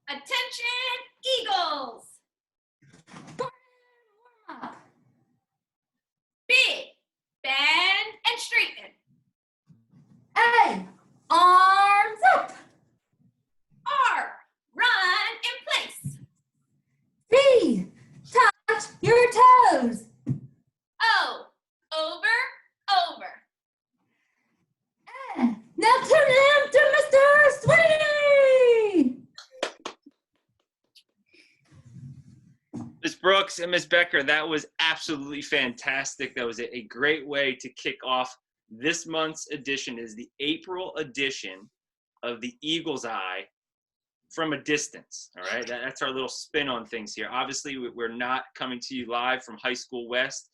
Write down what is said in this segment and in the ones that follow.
Attention, Eagles! B, bend and straighten. A, arms up. R, run in place. B, touch your toes. O, over. N, now turn him to Mr. Sweetie. Ms. Brooks and Ms. Becker, that was absolutely fantastic. That was a great way to kick off this month's edition. Is the April edition of the Eagle's Eye from a distance. All right, that's our little spin on things here. Obviously, we're not coming to you live from High School West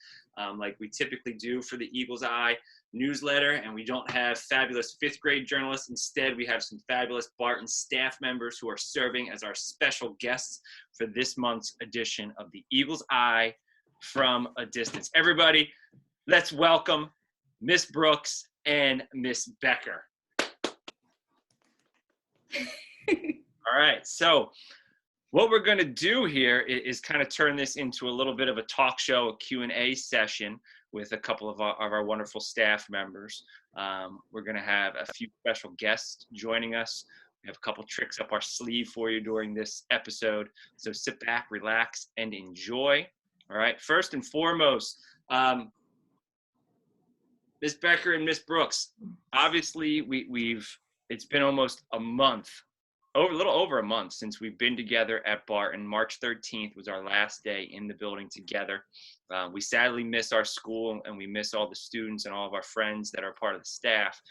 like we typically do for the Eagle's Eye newsletter, and we don't have fabulous fifth grade journalists. Instead, we have some fabulous Barton staff members who are serving as our special guests for this month's edition of the Eagle's Eye from a distance. Everybody, let's welcome Miss Brooks and Miss Becker. All right, so what we're going to do here is kind of turn this into a little bit of a talk show, a Q&A session with a couple of our wonderful staff members. We're going to have a few special guests joining us. We have a couple tricks up our sleeve for you during this episode. So sit back, relax, and enjoy. All right, first and foremost, Ms. Becker and Ms. Brooks, obviously it's been almost a month, a little over a month since we've been together at Barton. March 13th was our last day in the building together. We sadly miss our school, and we miss all the students and all of our friends that are part of the staff.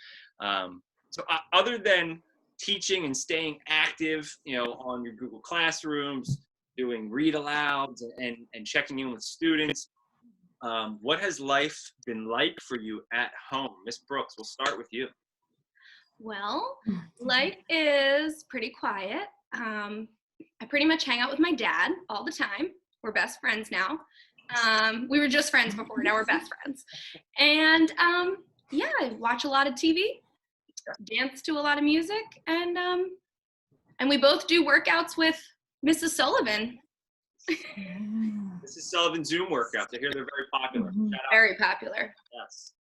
So other than teaching and staying active, on your Google Classrooms, doing read alouds and checking in with students, what has life been like for you at home? Miss Brooks, we'll start with you. Well, life is pretty quiet. I pretty much hang out with my dad all the time. We're best friends now. We were just friends before, now we're best friends. And yeah, I watch a lot of TV, dance to a lot of music, and we both do workouts with Mrs. Sullivan. Mrs. Sullivan Zoom workouts. I hear they're very popular. Very popular. Yes.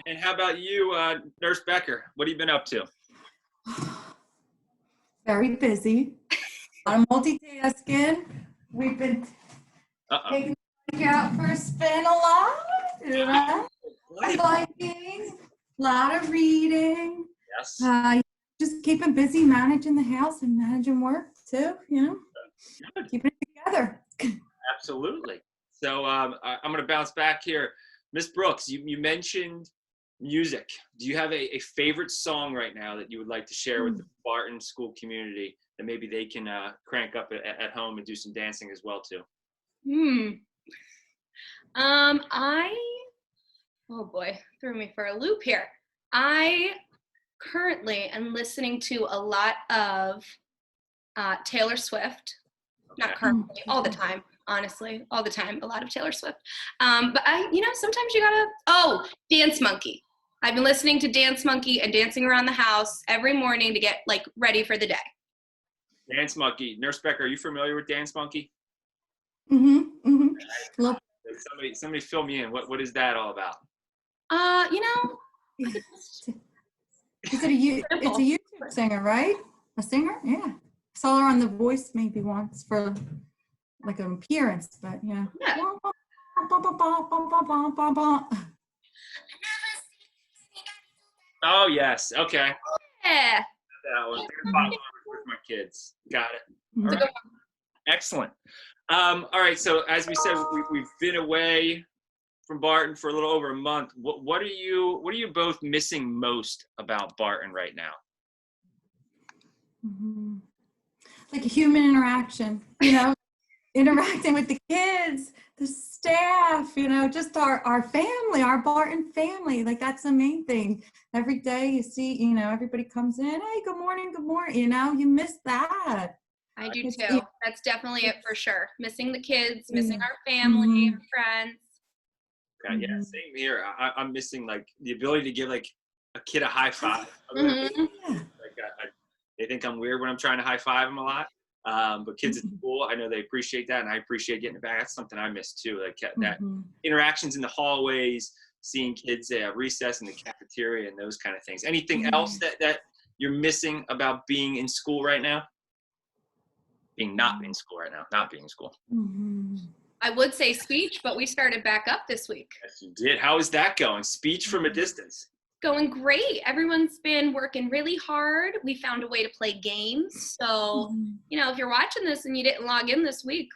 And how about you, Nurse Becker? What have you been up to? Very busy. I'm multitasking. We've been taking the bike out for a spin a lot. Biking, a lot of reading. Yes. Just keeping busy, managing the house and managing work too. Keeping it together. Absolutely. So I'm going to bounce back here. Miss Brooks, you mentioned music. Do you have a favorite song right now that you would like to share with the Barton school community that maybe they can crank up at home and do some dancing as well too? Oh boy, threw me for a loop here. I currently am listening to a lot of Taylor Swift. Not currently, all the time. Honestly, all the time, a lot of Taylor Swift. But sometimes you gotta, Dance Monkey. I've been listening to Dance Monkey and dancing around the house every morning to get ready for the day. Dance Monkey. Nurse Becker, are you familiar with Dance Monkey? Somebody fill me in. What is that all about? It's a YouTube singer, right? A singer? Yeah. I saw her on The Voice maybe once for like an appearance, but yeah. Oh yes, okay. Yeah. That one. With my kids. Got it. All right. Excellent. All right. So as we said, we've been away from Barton for a little over a month. What are you both missing most about Barton right now? Like a human interaction, interacting with the kids, the staff, just our family, our Barton family. Like that's the main thing. Every day you see, everybody comes in, hey, good morning, you miss that. I do too. That's definitely it for sure. Missing the kids, missing our family, our friends. Okay, yeah, same here. I'm missing the ability to give a kid a high five. They think I'm weird when I'm trying to high five them a lot. But kids at school, I know they appreciate that, and I appreciate getting it back. That's something I miss too. Like that interactions in the hallways, seeing kids at recess in the cafeteria, and those kind of things. Anything else that you're missing about being in school right now? Not being in school right now, not being in school. I would say speech, but we started back up this week. Yes, you did. How is that going? Speech from a distance. Going great. Everyone's been working really hard. We found a way to play games. So, if you're watching this and you didn't log in this week,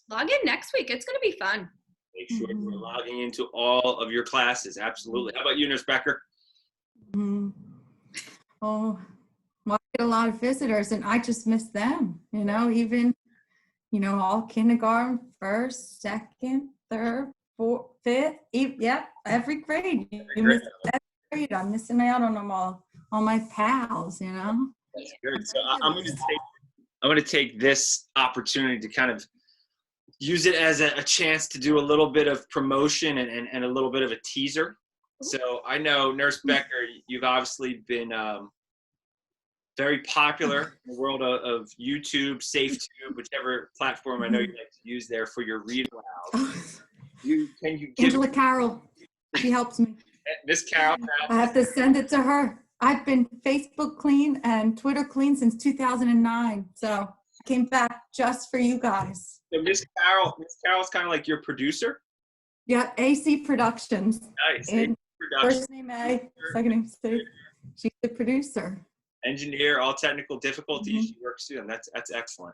log in next week. It's going to be fun. Make sure you're logging into all of your classes. Absolutely. How about you, Nurse Becker? Oh, well, I get a lot of visitors, and I just miss them. Even all kindergarten, first, second, third, fourth, fifth, every grade. You miss every grade. I'm missing out on them all my pals. That's good. So I'm going to take this opportunity to kind of use it as a chance to do a little bit of promotion and a little bit of a teaser. So I know, Nurse Becker, you've obviously been very popular in the world of YouTube, SafeTube, whichever platform I know you like to use there for your read aloud. Can you give Angela Carroll, she helps me. Miss Carroll? I have to send it to her. I've been Facebook clean and Twitter clean since 2009. So I came back just for you guys. So Miss Carroll's kind of like your producer? Yeah, AC Productions. Nice. First name A, second name C. She's the producer. Engineer, all technical difficulties she works through, and that's excellent.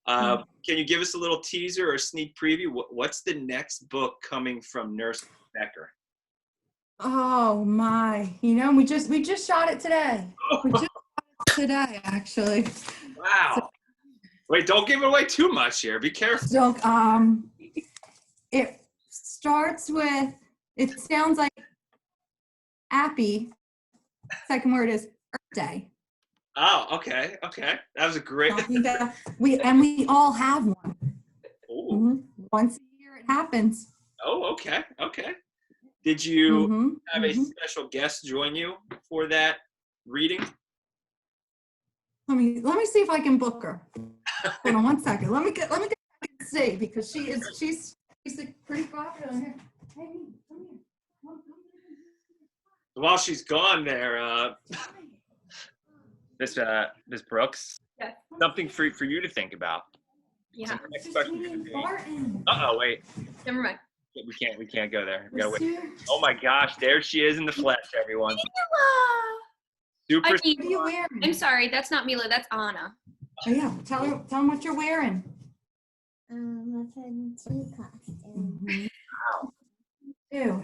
Can you give us a little teaser or sneak preview? What's the next book coming from Nurse Becker? Oh my! We just shot it today. We just shot it today, actually. Wow! Wait, don't give away too much here. Be careful. So, it starts with. It sounds like Appy. Second word is Earth Day. Oh, okay. That was a great. We all have one. Once a year it happens. Oh, okay. Did you have a special guest join you for that reading? Let me see if I can book her. Hold on 1 second. Let me get back and see, because she's pretty popular here. Hey, come here. Come here. While she's gone there, Miss Brooks, Yes. something for you to think about. Yeah. So the next question. Barton. Wait. Never mind. We can't go there. We gotta wait. Oh my gosh, there she is in the flesh, everyone. Super. What are you wearing? I'm sorry, that's not Mila, that's Anna. Oh yeah, tell them what you're wearing. A fancy costume. Wow. Ew.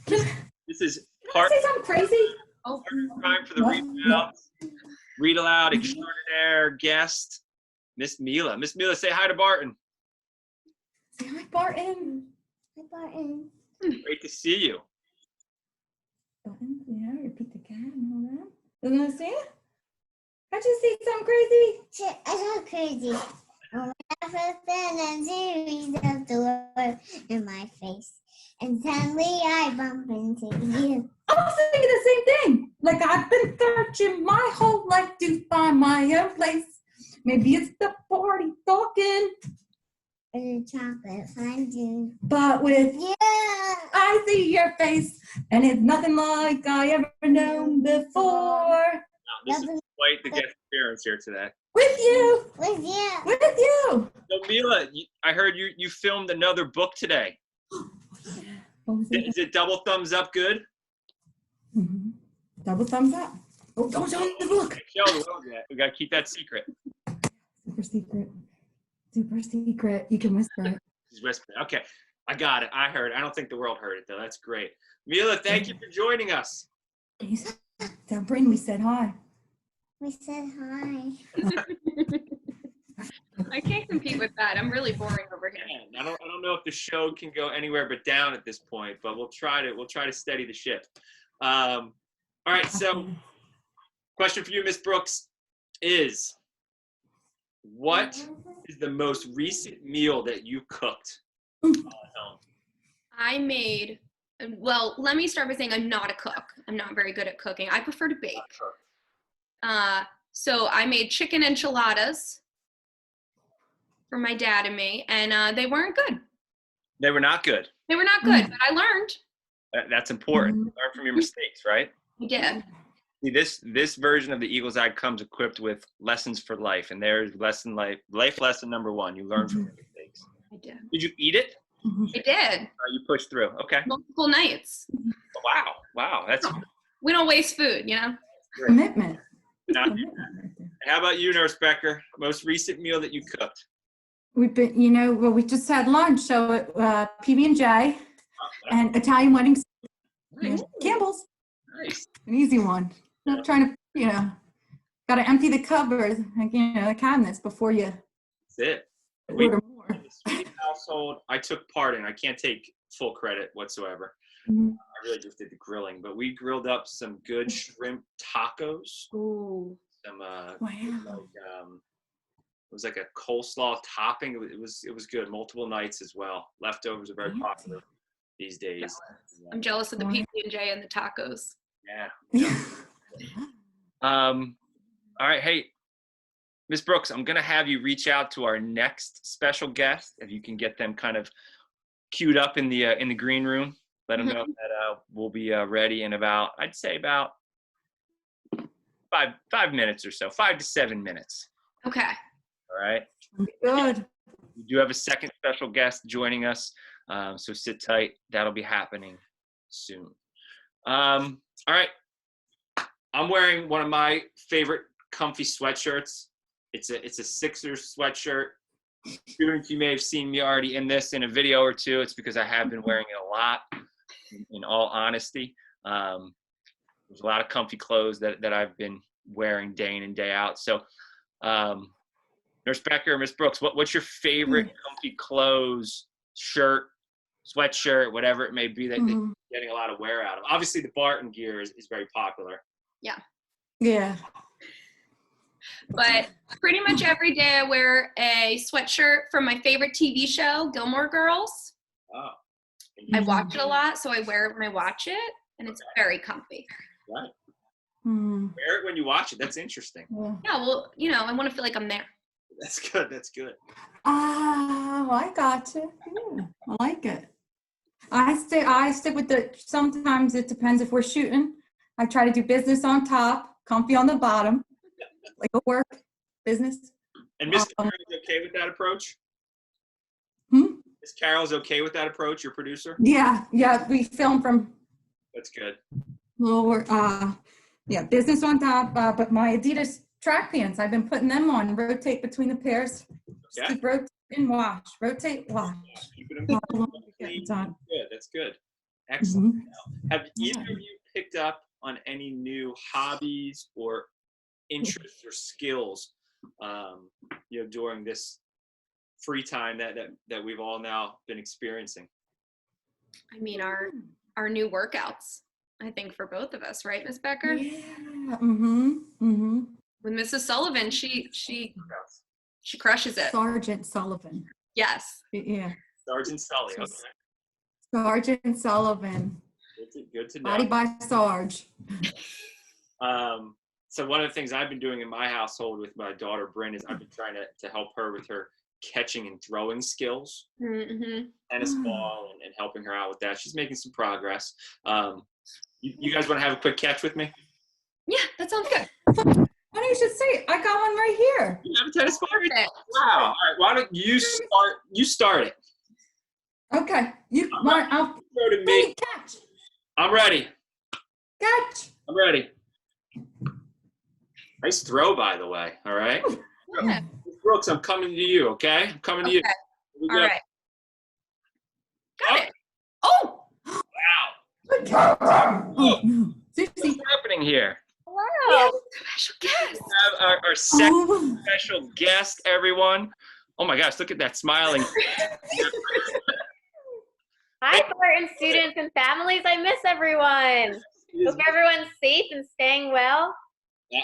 This is Can I say something crazy? Oh, time for the read aloud extraordinaire guest, Miss Mila. Miss Mila, say hi to Barton. Say hi, Barton. Hi, Barton. Great to see you. Barton, repeat the cat and all that. Doesn't it see it? How'd you see something crazy? Shit, I so crazy. When I first been and series of the world in my face. And suddenly I bump into you. I was thinking the same thing. Like, I've been searching my whole life to find my own place. Maybe it's the party talking. Or the chocolate fondue. But with Yeah. I see your face, and it's nothing like I ever known before. Wow, this is quite the guest appearance here today. With you. With you. With you. So Mila, I heard you filmed another book today. What was it? Is it double thumbs up good? Double thumbs up. Oh, don't show me the book. We gotta keep that secret. Super secret. Super secret. You can whisper it. She's whispering. Okay, I got it. I heard. I don't think the world heard it though. That's great. Mila, thank you for joining us. Tell Bryn we said hi. We said hi. I can't compete with that. I'm really boring over here. Man, I don't know if the show can go anywhere but down at this point, but we'll try to steady the ship. All right, so question for you, Miss Brooks, is what is the most recent meal that you cooked at home? I made, well, let me start by saying I'm not a cook. I'm not very good at cooking. I prefer to bake. So I made chicken enchiladas for my dad and me, and they weren't good. They were not good. They were not good, but I learned. That's important. Mhm. Learn from your mistakes, right? I did. See, this version of the Eagle's Eye comes equipped with lessons for life, and there's life lesson number 1. You learn from your mistakes. I did. Did you eat it? Mhm. I did. You pushed through. Okay. Multiple nights. Wow. That's We don't waste food, you know? great. Commitment. Now, Commitment right there. how about you, Nurse Becker? Most recent meal that you cooked? We've been, well, we just had lunch, so PB&J and Italian wedding. Nice. Campbell's, Nice. an easy one. Not trying to, got to empty the cupboard, the cabinets before you That's it. We, order more. in the Sweeney household, I took part in. I can't take full credit whatsoever. Mhm. I really just did the grilling, but we grilled up some good shrimp tacos. Ooh. Some Wow. it was like a coleslaw topping. It was good. Multiple nights as well. Leftovers are very popular these days. I'm jealous of the Wow. PB&J and the tacos. Yeah. All right. Hey, Ms. Brooks, I'm gonna have you reach out to our next special guest. If you can get them kind of queued up in the green room, let them know that we'll be ready in about, I'd say about 5 minutes or so, 5 to 7 minutes. Okay. All right. Good. We do have a second special guest joining us, so sit tight. That'll be happening soon. All right. I'm wearing one of my favorite comfy sweatshirts. It's a Sixers sweatshirt. Students, you may have seen me already in this in a video or two. It's because I have been wearing it a lot, in all honesty. There's a lot of comfy clothes that I've been wearing day in and day out. So, Nurse Becker, Miss Brooks, what's your favorite comfy clothes, shirt, sweatshirt, whatever it may be that you're getting a lot of wear out of? Obviously, the Barton gear is very popular. Yeah. But pretty much every day I wear a sweatshirt from my favorite TV show, Gilmore Girls. Oh. I watch it a lot, so I wear it when I watch it, and it's very comfy. Right. Mm. Wear it when you watch it. That's interesting. Yeah. Yeah, well, I want to feel like I'm there. That's good. That's good. Oh, I got you. Yeah, I like it. I stick with sometimes it depends if we're shooting. I try to do business on top, comfy on the bottom, like a work business. And Miss Carol's okay with that approach? Hmm? Miss Carol's okay with that approach, your producer? Yeah, we film from That's good. lower, business on top, but my Adidas track pants, I've been putting them on, rotate between the pairs. Just Okay. keep rotating, wash, rotate, wash. Keeping them Not long to get clean. done. Good. That's good. Excellent. Mhm. Have either of you picked up on any new hobbies or interests or skills, during this free time that we've all now been experiencing? I mean, our new workouts, I think, for both of us, right, Miss Becker? Yeah. Mm-hmm. With Mrs. Sullivan, she crushes it. Sergeant Sullivan. Yes. Yeah. Sergeant Sully. Okay. Sergeant Sullivan. Good to know. Body by Sarge. So one of the things I've been doing in my household with my daughter Bryn is I've been trying to help her with her catching and throwing skills, Mm-hmm. tennis ball, and helping her out with that. She's making some progress. You guys want to have a quick catch with me? Yeah, that sounds good. Why don't you just say it? I got one right here. You have a tennis ball? Perfect. Wow. All right. Why don't you start? You start it. Okay. I'll Throw to me. catch. I'm ready. Catch. I'm ready. Nice throw, by the way. All right. Yeah. Brooks, I'm coming to you. Okay. I'm coming to you. Okay. Here we All go. right. Got it. Oh, Wow. Good catch. Oh, no. What's Seriously. happening here? we have a special We guest. have our second Oh. special guest, everyone. Oh my gosh, look at that smiling. Hi, Barton students and families. I miss everyone. Hope everyone's safe and staying well.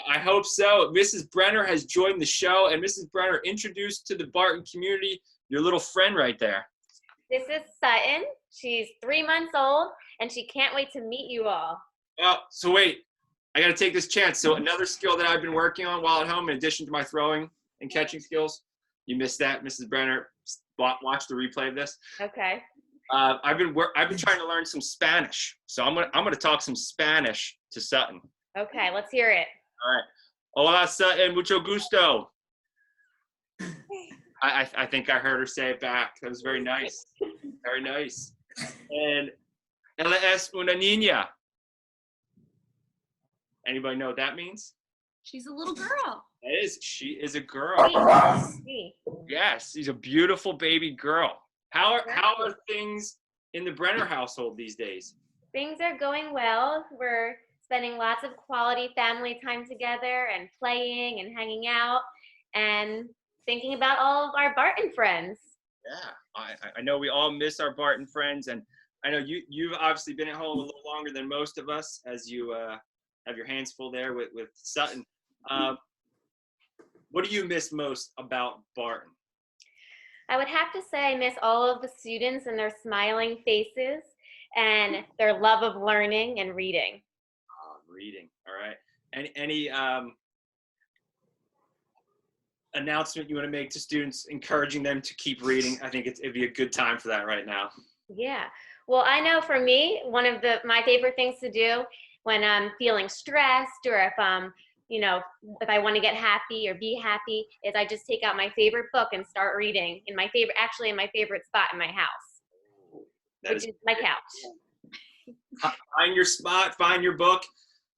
I hope so. Mrs. Brenner has joined the show, and Mrs. Brenner, introduced to the Barton community your little friend right there. This is Sutton. She's 3 months old, and she can't wait to meet you all. So wait, I got to take this chance. So another skill that I've been working on while at home, in addition to my throwing and catching skills, you missed that, Mrs. Brenner, watch the replay of this. Okay. I've been trying to learn some Spanish, so I'm gonna talk some Spanish to Sutton. Okay, let's hear it. All right. Hola, Sutton, mucho gusto. I think I heard her say it back. That was very nice. Very nice. And ella es una niña. Anybody know what that means? She's a little girl. She is a girl. See. Yes, she's a beautiful baby girl. How are things in the Brenner household these days? Things are going well. We're spending lots of quality family time together and playing and hanging out and thinking about all of our Barton friends. Yeah, I know we all miss our Barton friends, and I know you've obviously been at home a little longer than most of us, as you have your hands full there with Sutton. What do you miss most about Barton? I would have to say I miss all of the students and their smiling faces and their love of learning and reading. Reading, all right. And any announcement you want to make to students encouraging them to keep reading? I think it'd be a good time for that right now. Yeah. Well, I know for me, one of my favorite things to do when I'm feeling stressed or if if I want to get happy or be happy is I just take out my favorite book and start reading in my favorite spot in my house, which is my couch. Find your spot, find your book.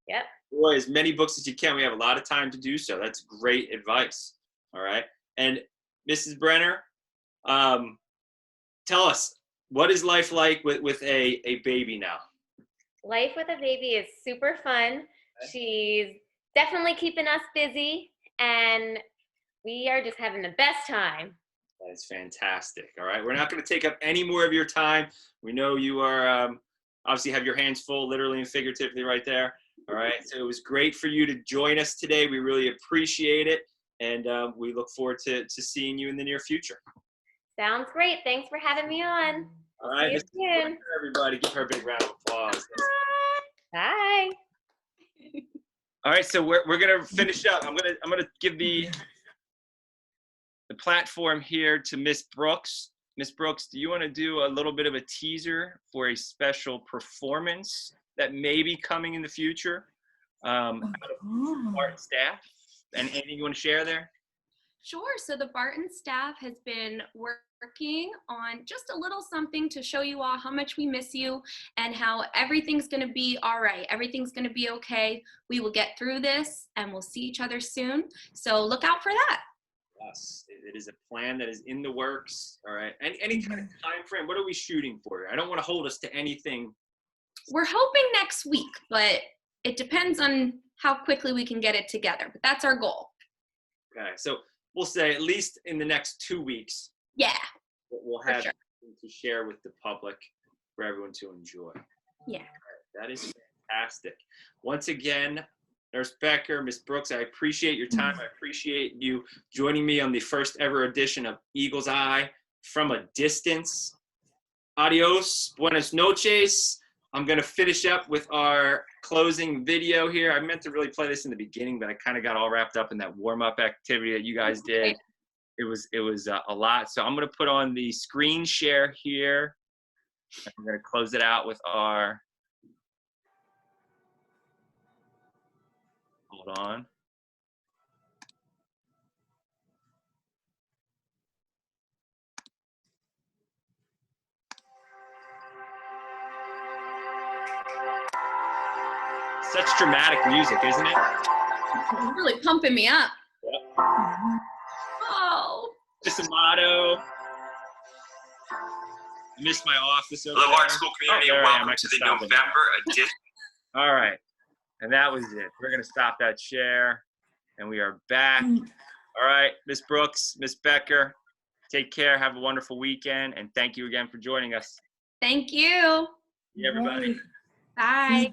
Yep. Boy, as many books as you can. We have a lot of time to do so. That's great advice. All right. And Mrs. Brenner, tell us, what is life like with a baby now? Life with a baby is super fun. She's definitely keeping us busy, and we are just having the best time. That's fantastic. All right. We're not going to take up any more of your time. We know you are obviously have your hands full, literally and figuratively right there. All right. So it was great for you to join us today. We really appreciate it. And we look forward to seeing you in the near future. Sounds great. Thanks for having me on. All right. See you soon. Everybody, give her a big round of applause. Bye. All right, so we're gonna finish up. I'm gonna give the platform here to Miss Brooks. Miss Brooks, do you want to do a little bit of a teaser for a special performance that may be coming in the future out of Barton staff? And anything you want to share there? Sure. So the Barton staff has been working on just a little something to show you all how much we miss you and how everything's going to be all right. Everything's going to be okay. We will get through this and we'll see each other soon. So look out for that. Yes, it is a plan that is in the works. All right. Any kind of time frame? What are we shooting for? I don't want to hold us to anything. We're hoping next week, but it depends on how quickly we can get it together. But that's our goal. Okay. So we'll say at least in the next 2 weeks. Yeah. We'll have something to share with the public for everyone to enjoy. Yeah. Right, that is fantastic. Once again, Nurse Becker, Miss Brooks, I appreciate your time. I appreciate you joining me on the first ever edition of Eagle's Eye from a Distance. Adios, buenas noches. I'm going to finish up with our closing video here. I meant to really play this in the beginning, but I kind of got all wrapped up in that warm-up activity that you guys did. It was a lot. So I'm going to put on the screen share here. I'm going to close it out with our, hold on. Such dramatic music, isn't it? It's really pumping me up. Yep. Oh. Just a motto. I missed my office over Hello, there. Art School community, Oh, and there I am. welcome I to can the stop it November now. edition. All right. And that was it. We're going to stop that share. And we are back. All right, Miss Brooks, Miss Becker, take care. Have a wonderful weekend. And thank you again for joining us. Thank you. See everybody. Bye.